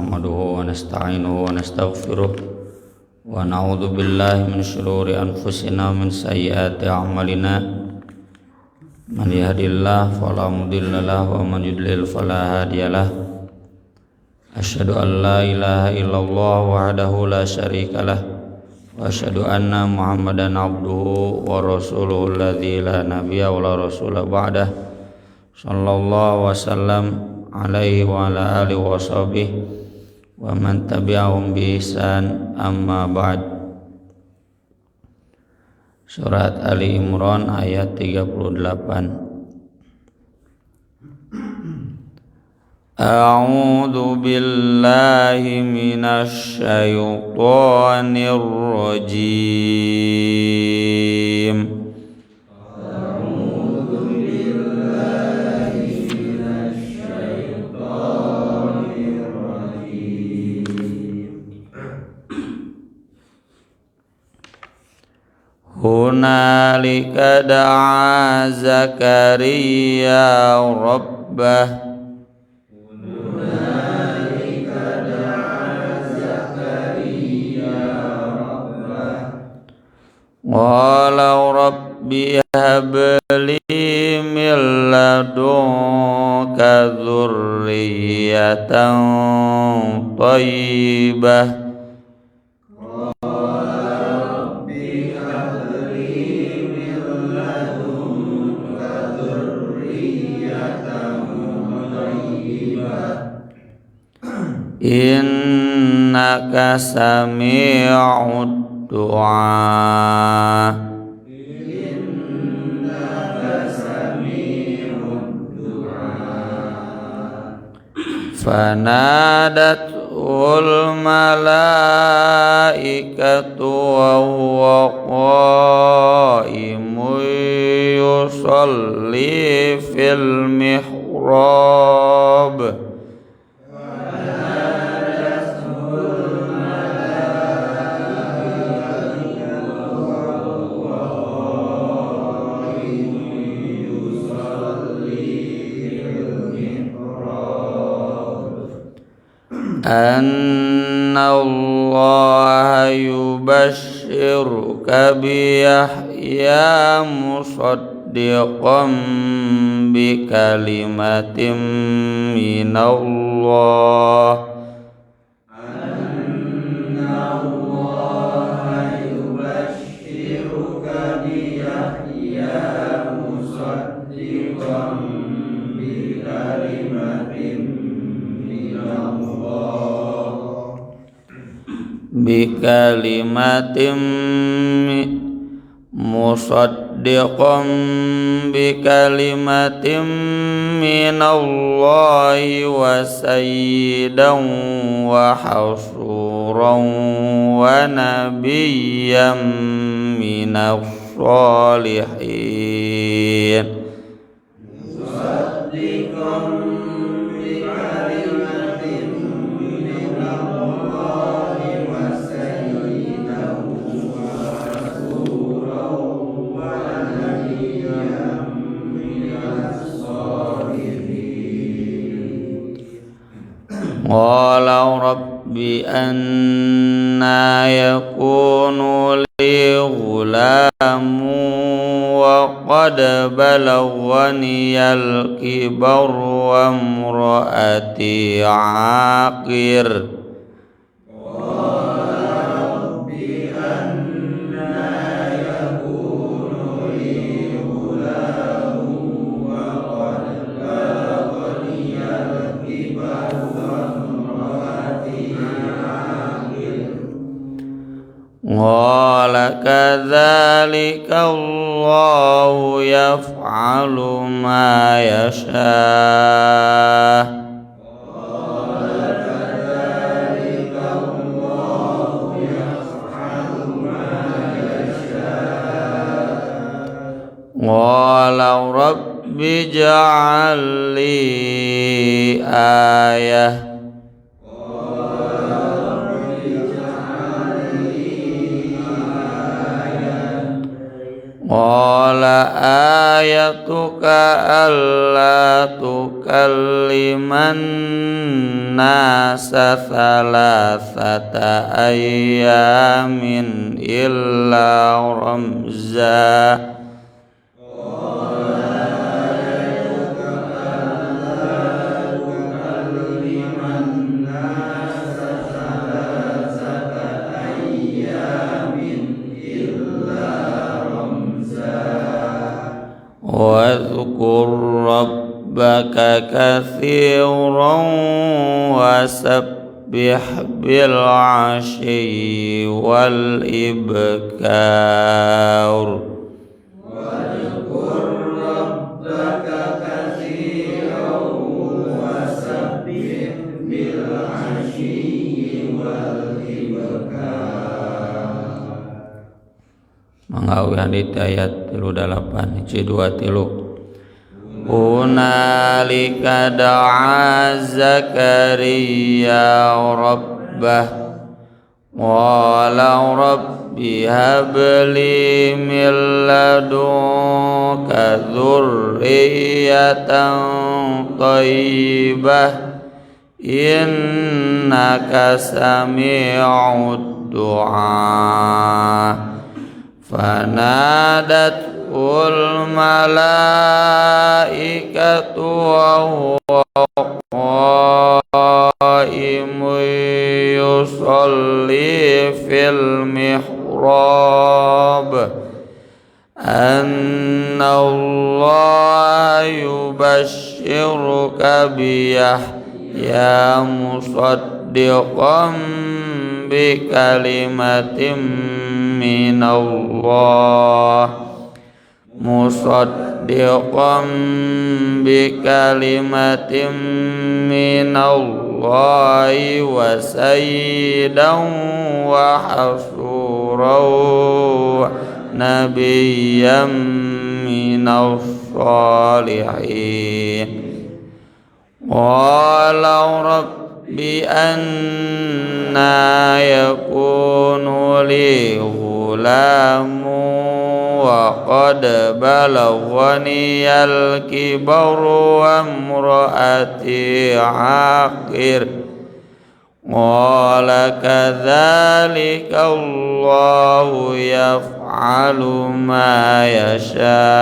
nahmaduhu wa nasta'inuhu wa nastaghfiruh wa na'udzu billahi min shururi anfusina wa min sayyiati a'malina man yahdihillahu fala mudilla lahu wa man yudlil fala hadiyalah asyhadu an la ilaha illallah wahdahu la syarikalah wa asyhadu anna muhammadan abduhu wa rasuluhu alladzi la nabiyya wa la rasula ba'dah sallallahu wasallam alaihi wa ala alihi wa sahbihi wa man tabi'ahum bi ihsan amma ba'd. Surat Ali Imran ayat 38. A'udzu billahi minasy syaithanir rajim. Hunalika da'a Zakariya rabbah qala rabbi habli min ladunka dzurriyyatan thayyibah innaka sami'ud du'a. Fanadatul malaikatu wa huwa qa'imun yusalli fil mihrab anna Allah yubashshiruka bi Yahya musaddiqan bi kalimatin minallah bikalimatin musaddiqan bikalimatin minallahi wa sayyidan wa hasuran wa nabiyyan minas salihin. Qala rabbi anna yakunu li ghulamun wa qad balaghaniyal kibar wa imraati aqir. Qala kadzalika Allahu yaf'alu ma yasha. Qala rabbi ij'al li ayah Qala ayatuka alla tukalliman nasa thalathata ayyamin illa ramza. Wadhkur rabbaka katsiran wasabbih bil 'ashyi wal ibkar. Wadhkur rabbaka katsiran wasabbih bil 'ashyi wal ibkar. Manggawi hadits ayat 38 2 Hunalika da'a Zakariya rabbah qala rabbi habli min ladunka dzurriyyatan thayyibah innaka sami'ud du'a. Fanadatul malaikatu wa huwa qaimun yusalli fil mihrab anna Allah yubashshiruka biyahya musaddiqan bi kalimatin minallah musaddiqan bi kalimatin minallahi wa sayyidan wa hasuran nabiyyan minas salihin. Qala rabbi anna yakunu li ghulamu wa qad balaghani al-kibaru wa imraati aqir. Qala kadzalika Allahu yaf'alu ma yasha.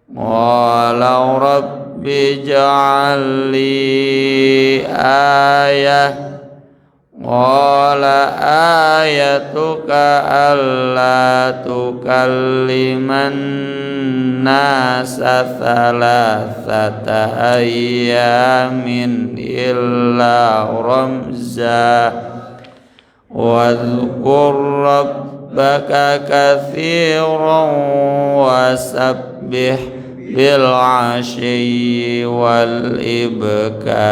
Qala rabbi ij'al li ayah. Qala ayatuka alla tukalliman nasa thalathata ayyamin illa ramza. Wadhkur rabbaka katsiran wasabbih bil 'ashyi wal ibkar.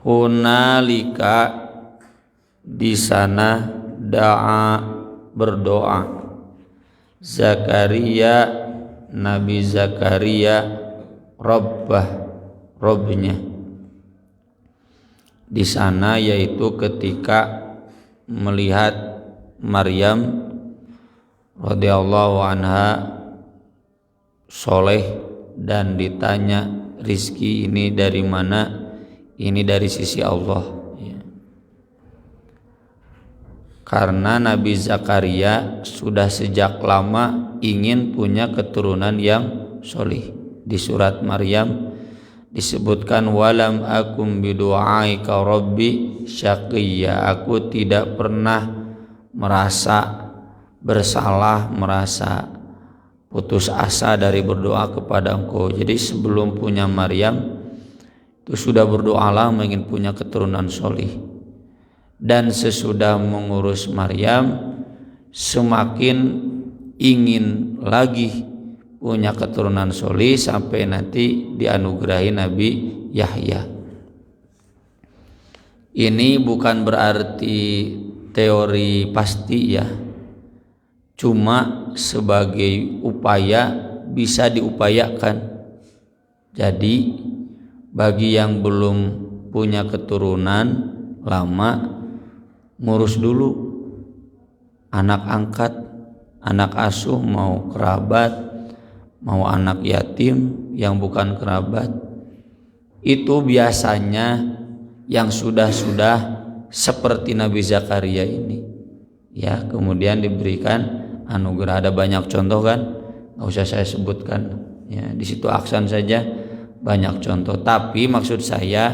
Hunalika di sana da'a berdoa Zakaria Nabi Zakaria Rabbah Robnya di sana, yaitu ketika melihat Maryam radhiyallahu anha soleh dan ditanya rizki ini dari mana. Ini dari sisi Allah ya. Karena Nabi Zakaria sudah sejak lama ingin punya keturunan yang solih. Di surat Maryam disebutkan walam akum bidu'aika rabbi syaqiyya. Aku tidak pernah merasa bersalah, merasa putus asa dari berdoa kepada Engkau. Jadi sebelum punya Maryam itu sudah berdoa lama ingin punya keturunan solih, dan sesudah mengurus Maryam semakin ingin lagi punya keturunan solih sampai nanti dianugerahi Nabi Yahya. Ini bukan berarti teori pasti ya, cuma sebagai upaya bisa diupayakan. Jadi bagi yang belum punya keturunan lama ngurus dulu anak angkat, anak asuh, mau kerabat, mau anak yatim yang bukan kerabat. Itu biasanya yang sudah seperti Nabi Zakaria ini, ya, kemudian diberikan anugerah. Ada banyak contoh kan, nggak usah saya sebutkan, ya, di situ Aksan saja banyak contoh. Tapi maksud saya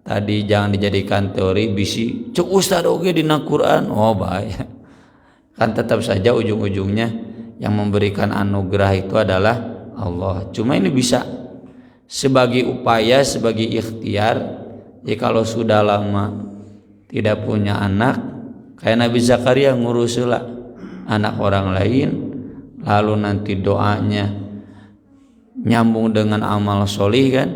tadi jangan dijadikan teori bisi cuk ustad oge dina Quran, oh bahaya. Kan tetap saja ujung-ujungnya yang memberikan anugerah itu adalah Allah. Cuma ini bisa sebagai upaya, sebagai ikhtiar. Ya kalau sudah lama tidak punya anak, kayak Nabi Zakaria nguruslah anak orang lain, lalu nanti doanya nyambung dengan amal solih kan,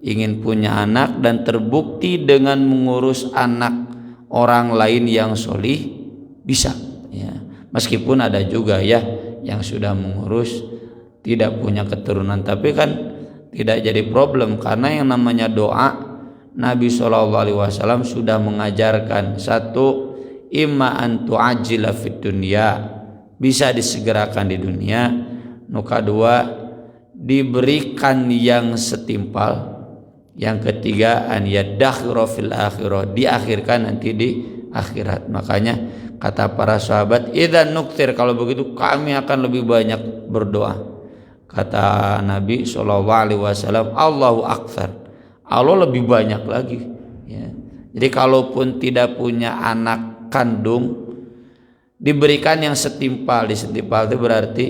ingin punya anak dan terbukti dengan mengurus anak orang lain yang solih bisa, ya. Meskipun ada juga ya yang sudah mengurus tidak punya keturunan, tapi kan tidak jadi problem karena yang namanya doa Nabi SAW sudah mengajarkan, satu, imma an tu'ajjila fid dunya, bisa disegerakan di dunia. Nuka dua, diberikan yang setimpal. Yang ketiga, an yadakhira fil akhirah, diakhirkan nanti di akhirat. Makanya kata para sahabat, idzan nuktir, kalau begitu kami akan lebih banyak berdoa. Kata Nabi SAW, Allahu aktsar, Allah lebih banyak lagi, ya. Jadi kalaupun tidak punya anak kandung, diberikan yang setimpal. Disetimpal itu berarti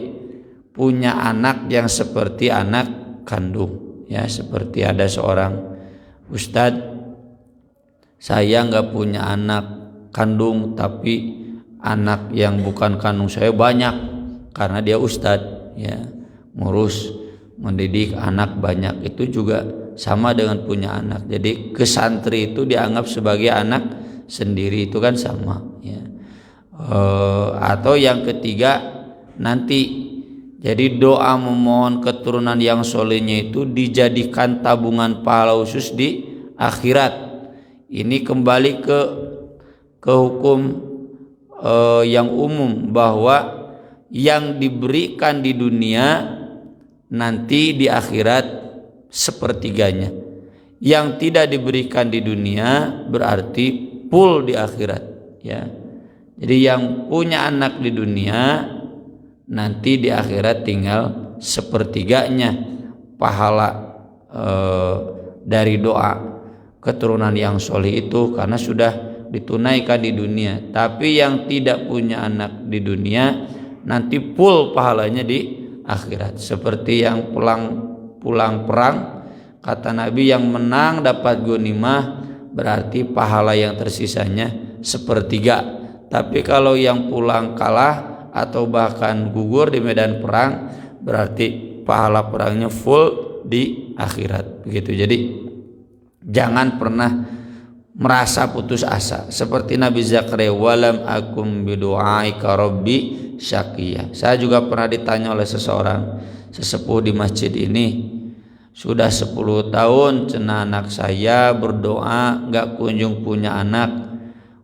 punya anak yang seperti anak kandung, ya. Seperti ada seorang ustadz, saya nggak punya anak kandung, tapi anak yang bukan kandung saya banyak karena dia ustadz, ya, ngurus mendidik anak banyak. Itu juga sama dengan punya anak. Jadi ke santri itu dianggap sebagai anak sendiri, itu kan sama, ya. Atau yang ketiga nanti, jadi doa memohon keturunan yang solehnya itu dijadikan tabungan pahala khusus di akhirat. Ini kembali ke hukum yang umum, bahwa yang diberikan di dunia nanti di akhirat sepertiganya. Yang tidak diberikan di dunia berarti full di akhirat, ya. Jadi yang punya anak di dunia nanti di akhirat tinggal sepertiganya pahala dari doa keturunan yang soleh itu, karena sudah ditunaikan di dunia. Tapi yang tidak punya anak di dunia nanti full pahalanya di akhirat. Seperti yang pulang perang, kata Nabi, yang menang dapat ghanimah berarti pahala yang tersisanya sepertiga. Tapi kalau yang pulang kalah atau bahkan gugur di medan perang, berarti pahala perangnya full di akhirat, begitu. Jadi jangan pernah merasa putus asa. Seperti Nabi Zakaria, walam akum bidu'aika rabbi syaqiyya. Saya juga pernah ditanya oleh seseorang sesepuh di masjid ini, sudah 10 tahun cenah anak saya berdoa nggak kunjung punya anak.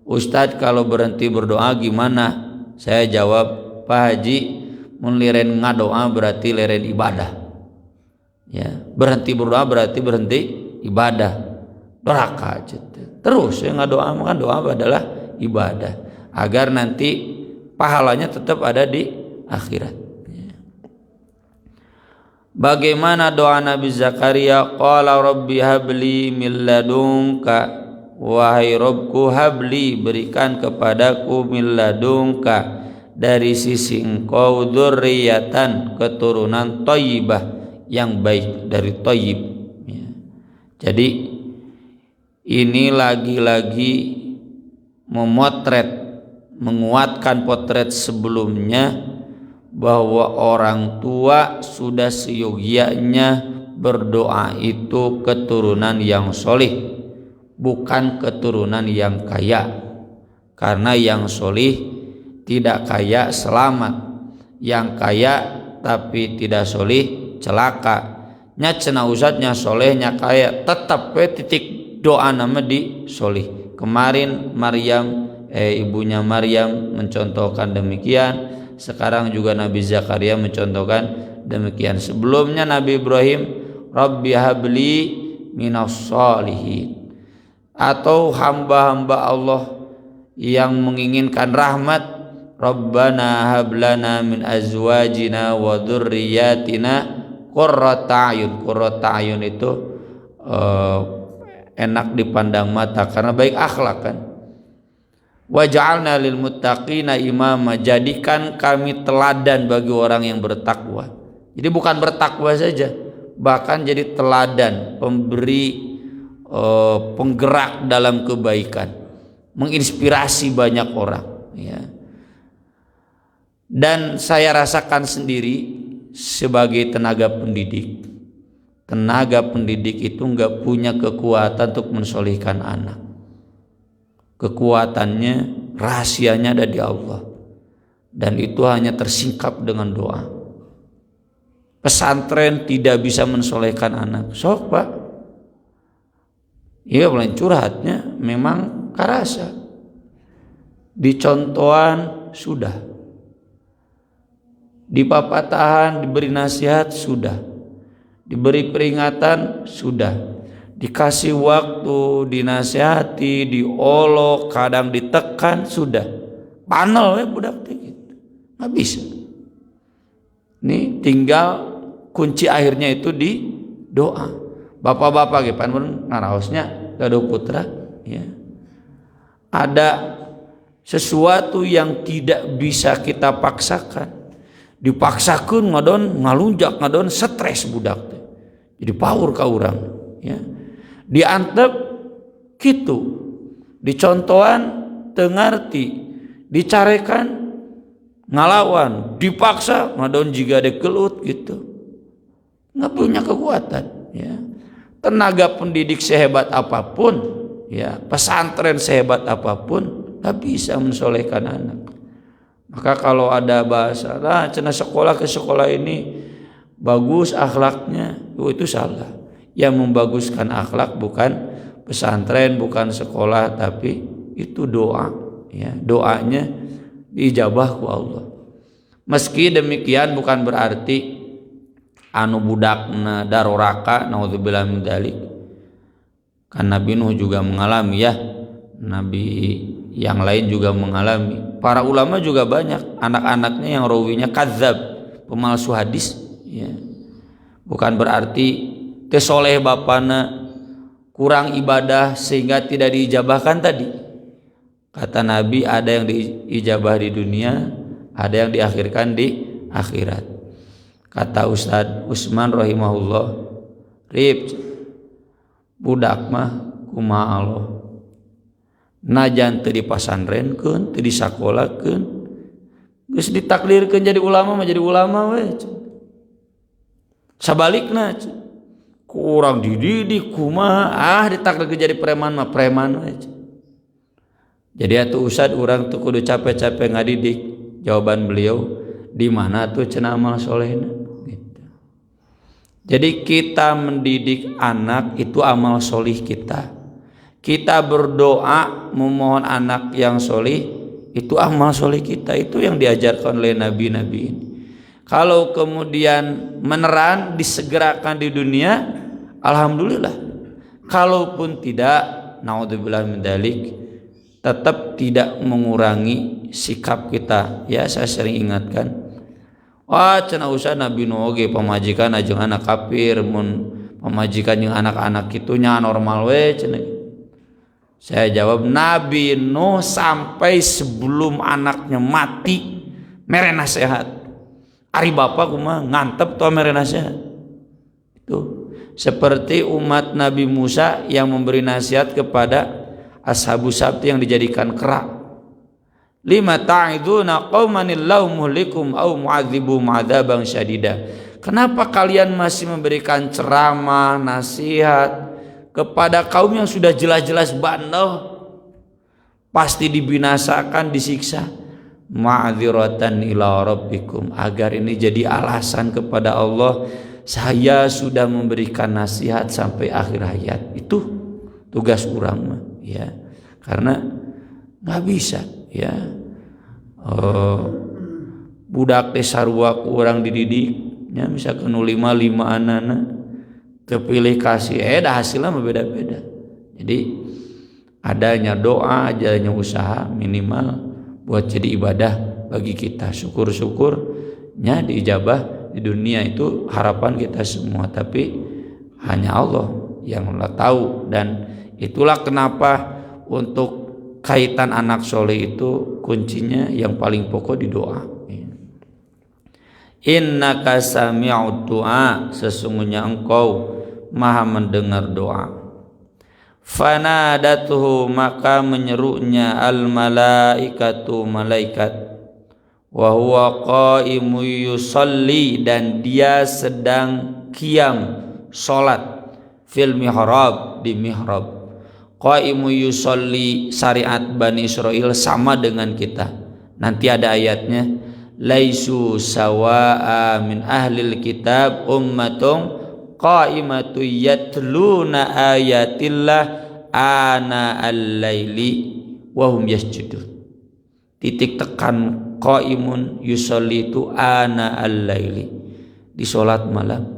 Ustadz, kalau berhenti berdoa gimana? Saya jawab, Pak Haji, mun liren ngadoa berarti liren ibadah, ya. Berhenti berdoa berarti berhenti ibadah. Doraka terus yang ngadoa, kan doa adalah ibadah, agar nanti pahalanya tetap ada di akhirat. Bagaimana doa Nabi Zakaria? Qala rabbi habli min ladunka, wahai Rabbku, habli, berikan kepadaku, min ladunka, dari sisi engkau, dzurriyyatan, keturunan, thayyibah, yang baik, dari thayyib, ya. Jadi ini lagi-lagi memotret, menguatkan potret sebelumnya, bahwa orang tua sudah seyogianya berdoa itu keturunan yang solih, bukan keturunan yang kaya. Karena yang solih tidak kaya selamat, yang kaya tapi tidak solih celaka. Nya cenah ustadznya solehnya kaya, tetap titik doa nama di solih. Kemarin Maryam ibunya Maryam mencontohkan demikian. Sekarang juga Nabi Zakaria mencontohkan demikian. Sebelumnya Nabi Ibrahim, Rabbi habli minas sholihin, atau hamba-hamba Allah yang menginginkan rahmat, Rabbana hablana min azwajina wa dzurriyyatina qurrata ayun. Qurrata ayun itu enak dipandang mata karena baik akhlak kan. Waj'alna lil muttaqina imama, jadikan kami teladan bagi orang yang bertakwa. Jadi bukan bertakwa saja, bahkan jadi teladan, pemberi penggerak dalam kebaikan, menginspirasi banyak orang ya. Dan saya rasakan sendiri sebagai tenaga pendidik itu nggak punya kekuatan untuk mensolihkan anak. Kekuatannya, rahasianya ada di Allah, dan itu hanya tersingkap dengan doa. Pesantren tidak bisa mensolehkan anak, sok pak. Iya, mulai curhatnya memang karasa. Dicontohan sudah, dipapatahan, diberi nasihat sudah, diberi peringatan sudah, dikasih waktu, dinasihati, diolok, kadang ditekan sudah. Panel ya budak gitu, nggak bisa. Ini tinggal kunci akhirnya itu di doa. Bapak-bapak gitu, pan ngaraosnya gaduh putra ya. Ada sesuatu yang tidak bisa kita paksakan. Dipaksakan ngadon ngalunjak, ngadon stres budak teh. Jadi power ka urang ya. Diantep gitu. Dicontohan teu ngarti, dicarekan ngalawan, dipaksa ngadon jiga dekelut gitu. Nggak punya kekuatan ya. Tenaga pendidik sehebat apapun ya, pesantren sehebat apapun, nggak bisa mensolehkan anak. Maka kalau ada bahasa cenah sekolah ke sekolah ini bagus akhlaknya, itu salah. Yang membaguskan akhlak bukan pesantren, bukan sekolah, tapi itu doa ya. Doanya diijabah ku Allah. Meski demikian bukan berarti anu budakna daroraka, naudzubillah min dzalik. Kan Nabi Nuh juga mengalami ya, nabi yang lain juga mengalami, para ulama juga banyak anak-anaknya yang rawinya kadzab, pemalsu hadis ya. Bukan berarti teu soleh bapana, kurang ibadah sehingga tidak diijabahkan tadi. Kata Nabi, ada yang diijabah di dunia, ada yang diakhirkan di akhirat. Kata Ustadz Usman rahimahullah, Rip, budak mah kumaha Allah, najan teu dipasantrenkeun, teu disakolakeun, geus ditakdirkeun jadi ulama mah jadi ulama we. Sabalikna kurang dididik kumaha ditakdirkeun jadi preman mah preman we. Jadi atuh Ustadz urang teu kudu capek-capek ngadidik. Jawaban beliau, di mana tuh cenah amal solehna. Jadi kita mendidik anak itu amal solih kita. Kita berdoa memohon anak yang solih itu amal solih kita. Itu yang diajarkan oleh nabi-nabi ini. Kalau kemudian meneran disegerakan di dunia, alhamdulillah. Kalaupun tidak, naudzubillah min dzalik, tetap tidak mengurangi sikap kita. Ya, saya sering ingatkan. Wah, cenah usah Nabi Nuh ge pamajikan jeung anak kafir, mun pamajikan jeung anak-anak kitu nya normal we cenah. Saya jawab, Nabi Nuh sampai sebelum anaknya mati mere nasihat. Ari bapak kumaha ngantep tuh mere nasihat. Itu seperti umat Nabi Musa yang memberi nasihat kepada ashabus sabti yang dijadikan kera. Lima ta'iduna qauman illahu muhlikum au mu'adzibuhum 'adzaban syadida. Kenapa kalian masih memberikan ceramah, nasihat kepada kaum yang sudah jelas-jelas bandel, pasti dibinasakan, disiksa? Ma'dziratan ila rabbikum, agar ini jadi alasan kepada Allah, saya sudah memberikan nasihat sampai akhir hayat. Itu tugas urang mah ya. Karena nggak bisa ya. Budak teh sarua ku urang dididiknya misalkan 5 anak kepilih kasih dah hasilnya beda-beda. Jadi adanya doa, adanya usaha minimal buat jadi ibadah bagi kita. Syukur-syukurnya diijabah di dunia itu harapan kita semua, tapi hanya Allah yang tahu. Dan itulah kenapa untuk kaitan anak soleh itu kuncinya yang paling pokok di doa. Innaka sami'ud du'a, sesungguhnya engkau maha mendengar doa. Fanadatuhu, maka menyerunya al malaikatu, malaikat. Wa huwa qaimu yusalli, dan dia sedang qiyam salat fil mihrab, di mihrab. Qaimu yusalli syariat Bani Israel sama dengan kita. Nanti ada ayatnya, laisu sawa'a min ahlil kitab ummatun qaimatu yatluna ayatillah ana al-laili wa hum yasjudun. Titik tekan qaimun yusalli itu ana al-laili, di salat malam.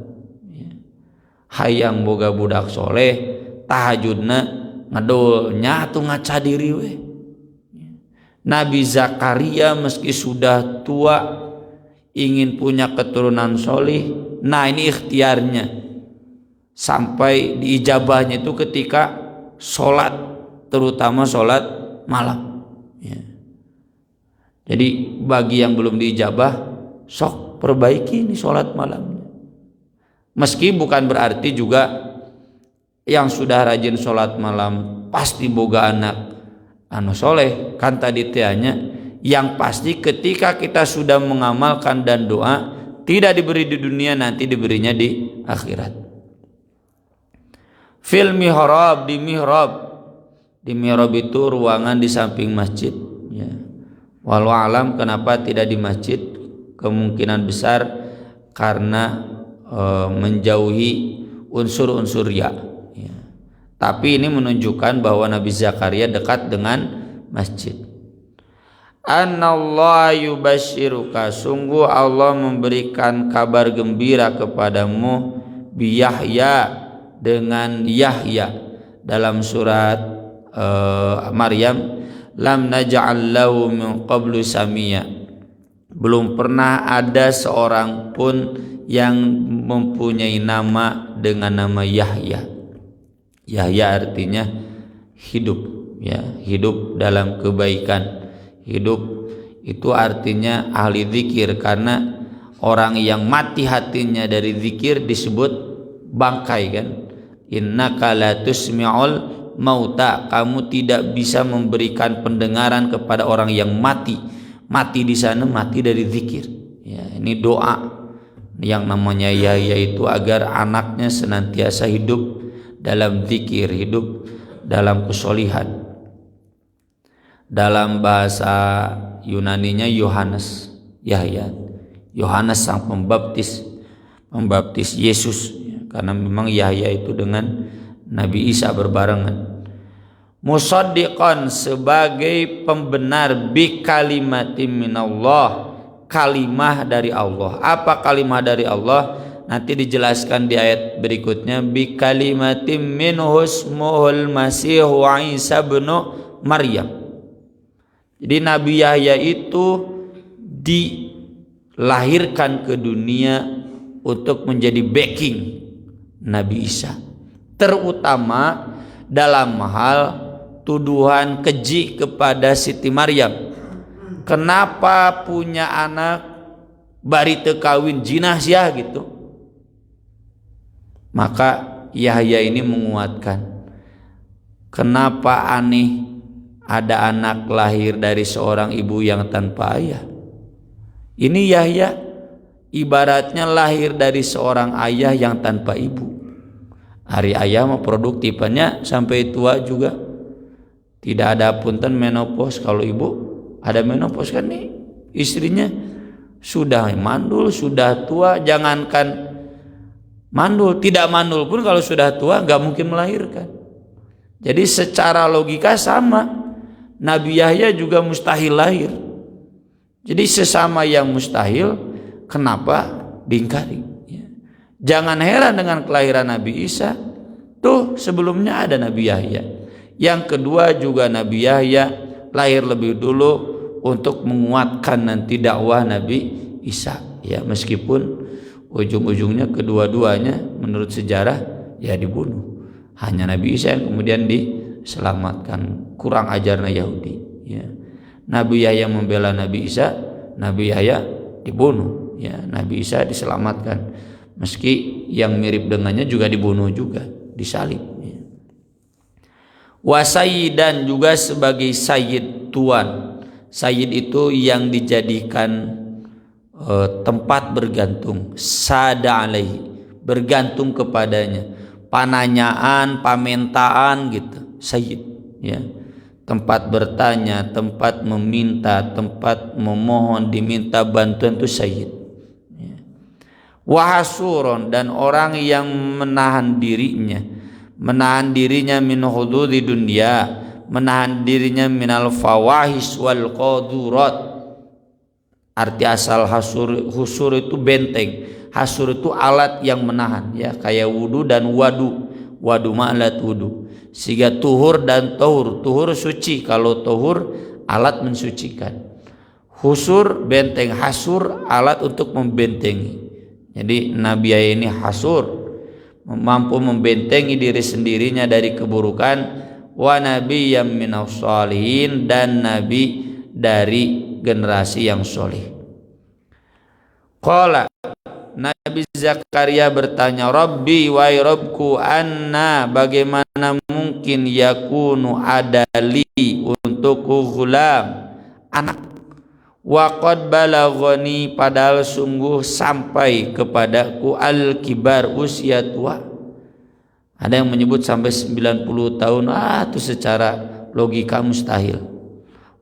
Hayang boga budak soleh tahajudna ngadol nyatu ngaca diri we. Nabi Zakaria meski sudah tua ingin punya keturunan soleh, nah ini ikhtiarnya sampai diijabahnya itu ketika sholat, terutama sholat malam ya. Jadi bagi yang belum diijabah, sok perbaiki ini sholat malamnya. Meski bukan berarti juga yang sudah rajin sholat malam pasti boga anak soleh. Kan tadi tianya yang pasti ketika kita sudah mengamalkan dan doa, tidak diberi di dunia, nanti diberinya di akhirat. Fil mihrab, di mihrab. Di mihrab itu ruangan di samping masjid ya. Walau alam kenapa tidak di masjid, kemungkinan besar karena menjauhi unsur-unsur ya. Tapi ini menunjukkan bahwa Nabi Zakaria dekat dengan masjid. Anallahu yubasyiruka, sungguh Allah memberikan kabar gembira kepadamu bi Yahya, dengan Yahya. Dalam surat Maryam, lam naj'al lahu min qablu samia, belum pernah ada seorang pun yang mempunyai nama dengan nama Yahya. Yahya artinya hidup ya, hidup dalam kebaikan. Hidup itu artinya ahli zikir, karena orang yang mati hatinya dari zikir disebut bangkai kan. Innaka la tusmi'ul mauta, kamu tidak bisa memberikan pendengaran kepada orang yang mati. Mati di sana mati dari zikir ya. Ini doa yang namanya Yahya itu agar anaknya senantiasa hidup dalam zikir, hidup dalam kesolihan. Dalam bahasa Yunaninya Yohanes, Yahya, Yohanes sang pembaptis, membaptis Yesus ya, karena memang Yahya itu dengan Nabi Isa berbarengan. Musaddiqan, sebagai pembenar, bi kalimatin minallah, kalimah dari Allah. Apa kalimah dari Allah? Nanti dijelaskan di ayat berikutnya, bi kalimatin minhu ismuhul masih wa Isa bin Maryam. Jadi Nabi Yahya itu dilahirkan ke dunia untuk menjadi backing Nabi Isa, terutama dalam hal tuduhan keji kepada Siti Maryam. Kenapa punya anak bari teu kawin jinah sia gitu. Maka Yahya ini menguatkan, kenapa aneh ada anak lahir dari seorang ibu yang tanpa ayah. Ini Yahya ibaratnya lahir dari seorang ayah yang tanpa ibu. Hari ayah mah produktifannya sampai tua juga. Tidak ada punten menopause. Kalau ibu ada menopause kan nih, istrinya sudah mandul, sudah tua. Jangankan mandul, tidak mandul pun kalau sudah tua nggak mungkin melahirkan. Jadi secara logika sama. Nabi Yahya juga mustahil lahir. Jadi sesama yang mustahil, kenapa diingkari? Jangan heran dengan kelahiran Nabi Isa. Tuh sebelumnya ada Nabi Yahya. Yang kedua juga Nabi Yahya lahir lebih dulu untuk menguatkan nanti dakwah Nabi Isa. Ya, meskipun ujung-ujungnya kedua-duanya menurut sejarah ya dibunuh. Hanya Nabi Isa yang kemudian diselamatkan. Kurang ajarnya Yahudi. Ya. Nabi Yahya membela Nabi Isa, Nabi Yahya dibunuh. Ya, Nabi Isa diselamatkan. Meski yang mirip dengannya juga dibunuh juga, disalib. Ya. Wasayyidan juga sebagai sayyid, tuan. Sayyid itu yang dijadikan tempat bergantung, sada alaihi, bergantung kepadanya, pananyaan, pamintaan gitu, sayyid. Ya. Tempat bertanya, tempat meminta, tempat memohon, diminta bantuan itu sayyid. Ya. Wahasuron, dan orang yang menahan dirinya min hududi dunia, menahan dirinya minal fawahis wal qadurat. Arti asal husur itu benteng, hasur itu alat yang menahan, ya, kayak wudu dan wadu alat wudu. Sehingga tuhur dan tohur, tuhur suci, kalau tohur alat mensucikan. Husur benteng, hasur alat untuk membentengi. Jadi Nabi Yahya ini hasur, mampu membentengi diri sendirinya dari keburukan. Wa nabiyyam minas shalihin, dan nabi dari generasi yang soleh. Qala, Nabi Zakaria bertanya, Rabbi wa Rabbku, anna, bagaimana mungkin yakunu adali untukku ghulam, anak, wa qad balaghani, padahal sungguh sampai kepadaku al-kibar, usia tua. Ada yang menyebut sampai 90 tahun, itu secara logika mustahil.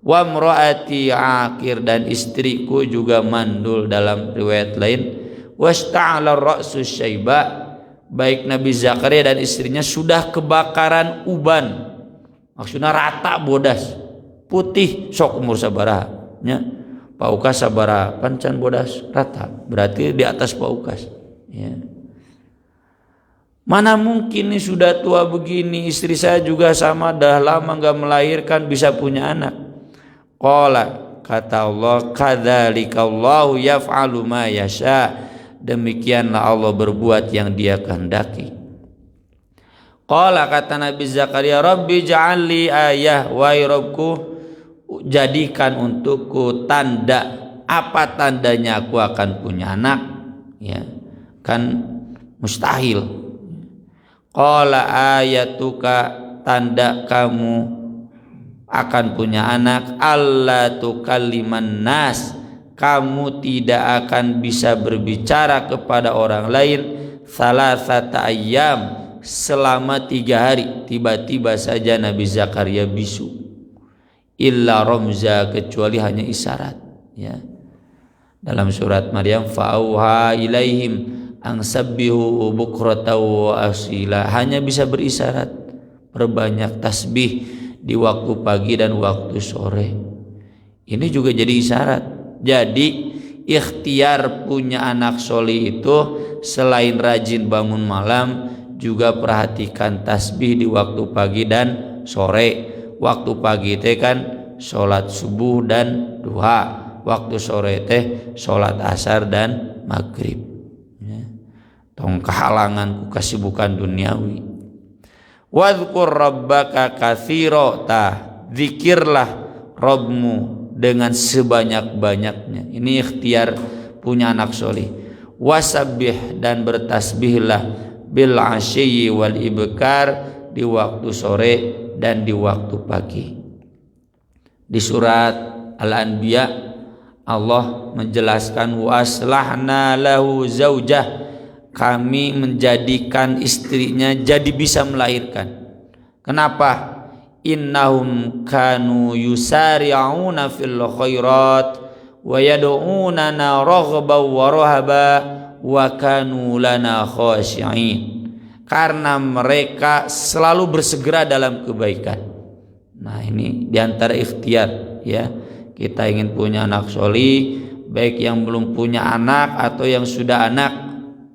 Wa mraati akir, dan istriku juga mandul dalam riwayat lain. Wasta'ala ra'su syaiba, baik Nabi Zakaria dan istrinya sudah kebakaran uban, maksudnya rata bodas, putih, sok umur sabaraha nya, paukas sabaraha pancan bodas rata, berarti di atas paukas. Ya. Mana mungkin nih sudah tua begini, istri saya juga sama, dah lama gak melahirkan, bisa punya anak. Qala, kata Allah, kadzalika Allahu yaf'alu ma yasha, demikianlah Allah berbuat yang Dia kehendaki. Qala, kata Nabi Zakaria, Rabbi ja'alli ayah, wahai Rabbku, jadikan untukku tanda. Apa tandanya aku akan punya anak? Ya, kan mustahil. Qala ayatuka, tanda kamu akan punya anak, alla tukalliman nas, kamu tidak akan bisa berbicara kepada orang lain, salasata ayyam, selama 3 hari. Tiba-tiba saja Nabi Zakaria bisu, illa ramza, kecuali hanya isyarat. Ya. Dalam surat Maryam, fa'auha ilaihim ang sabbihu bukrata wa asila, hanya bisa berisyarat, perbanyak tasbih di waktu pagi dan waktu sore. Ini juga jadi isyarat. Jadi ikhtiar punya anak soleh itu selain rajin bangun malam, juga perhatikan tasbih di waktu pagi dan sore. Waktu pagi teh kan sholat subuh dan duha, waktu sore teh sholat asar dan maghrib. Tong kehalangan ku kesibukan duniawi. Wadhkur rabbaka katsira, zikirlah Rabbmu dengan sebanyak-banyaknya. Ini ikhtiar punya anak soleh. Wasabbih, dan bertasbihlah bil asyi wal ibkar, di waktu sore dan di waktu pagi. Di surat Al-Anbiya Allah menjelaskan, wa aslahna lahu zaujah, kami menjadikan istrinya jadi bisa melahirkan. Kenapa? Innahum kanu yusari'una fil khairat wa yad'unana raghaban wa rahaba wa kanu lana khashi'in. Karena mereka selalu bersegera dalam kebaikan. Nah, ini diantara ikhtiar ya. Kita ingin punya anak solih, baik yang belum punya anak atau yang sudah anak,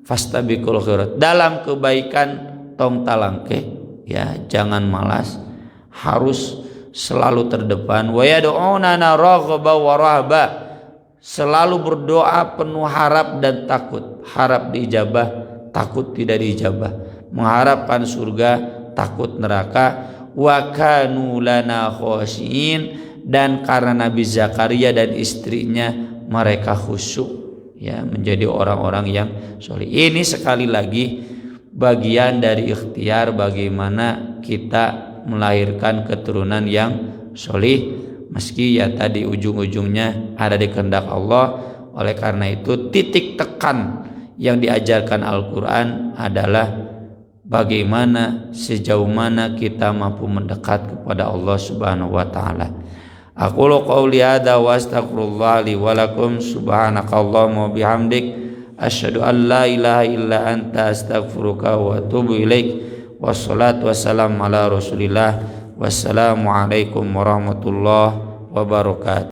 fastabiqul khairat. Dalam kebaikan tong talangke ya, jangan malas, harus selalu terdepan. Wa yad'unana raghaba wa rahaba. Selalu berdoa penuh harap dan takut. Harap diijabah, takut tidak diijabah. Mengharapkan surga, takut neraka. Wa kanu lana khosyin, dan karena Nabi Zakaria dan istrinya mereka khusyuk ya, menjadi orang-orang yang soleh. Ini sekali lagi bagian dari ikhtiar bagaimana kita melahirkan keturunan yang soleh, meski ya tadi ujung-ujungnya ada di kehendak Allah. Oleh karena itu titik tekan yang diajarkan Al-Quran adalah bagaimana, sejauh mana kita mampu mendekat kepada Allah Subhanahu wa taala. Aqulu qouli hadza wa astaghfirullah li wa lakum. Subhanakallahumma wa bihamdik asyhadu an la ilaha illa anta astaghfiruka wa atubu ilaik. Wassalatu wassalamu ala Rasulillah. Wassalamu alaikum warahmatullahi wabarakatuh.